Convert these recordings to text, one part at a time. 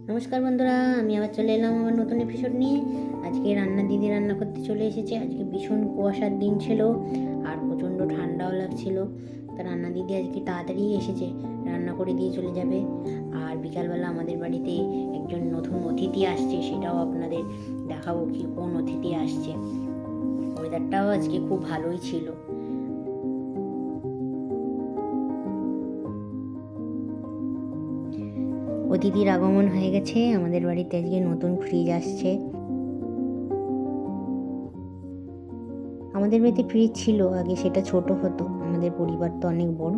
নমস্কার বন্ধুরা, আমি আবার চলে এলাম আমার নতুন এপিসোড নিয়ে। আজকে দিদি রান্না করতে চলে এসেছে। আজকে ভীষণ কুয়াশার দিন ছিল আর প্রচণ্ড ঠান্ডাও লাগছিল। তা রান্না দিদি আজকে তাড়াতাড়ি এসেছে, রান্না করে দিয়ে চলে যাবে। আর বিকালবেলা আমাদের বাড়িতে একজন নতুন অতিথি আসছে, সেটাও আপনাদের দেখাবো কি কোন অতিথি আসছে। ওয়েদারটাও আজকে খুব ভালোই ছিল। অতিথির আগমন হয়ে গেছে। আমাদের বাড়িতে আজকে নতুন ফ্রিজ আসছে। আমাদের বাড়িতে ফ্রিজ ছিল আগে, সেটা ছোট হতো। আমাদের পরিবার তো অনেক বড়,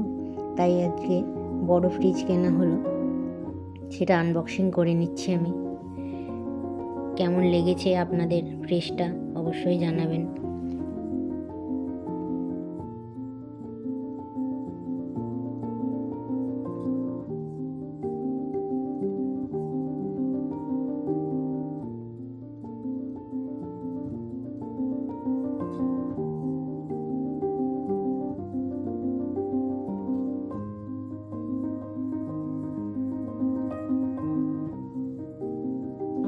তাই আজকে বড় ফ্রিজ কেনা হলো। সেটা আনবক্সিং করে নিচ্ছি আমি। কেমন লেগেছে আপনাদের ফ্রিজটা অবশ্যই জানাবেন।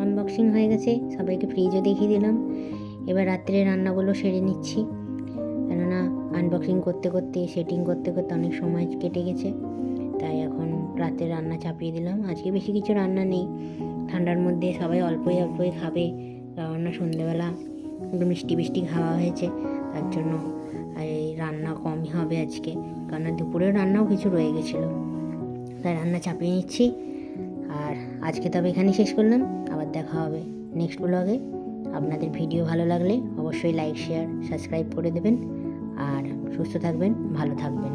আনবক্সিং হয়ে গেছে, সবাইকে ফ্রিজও দেখিয়ে দিলাম। এবার রাত্রে রান্নাগুলো সেরে নিচ্ছি, কেননা আনবক্সিং করতে করতে সেটিং করতে করতে অনেক সময় কেটে গেছে। তাই এখন রাতে রান্না চাপিয়ে দিলাম। আজকে বেশি কিছু রান্না নেই, ঠান্ডার মধ্যে সবাই অল্পই অল্পই খাবে, কেননা সন্ধ্যেবেলা একটু মিষ্টি মিষ্টি খাওয়া হয়েছে, তার জন্য এই রান্না কমই হবে আজকে। কেননা দুপুরের রান্নাও কিছু রয়ে গেছিলো, তাই রান্না চাপিয়ে নিচ্ছি। আর আজকে তবে এখানেই শেষ করলাম, আবার দেখা হবে নেক্সট ব্লগে। আপনাদের ভিডিও ভালো লাগলে অবশ্যই লাইক, শেয়ার, সাবস্ক্রাইব করে দেবেন। আর সুস্থ থাকবেন, ভালো থাকবেন।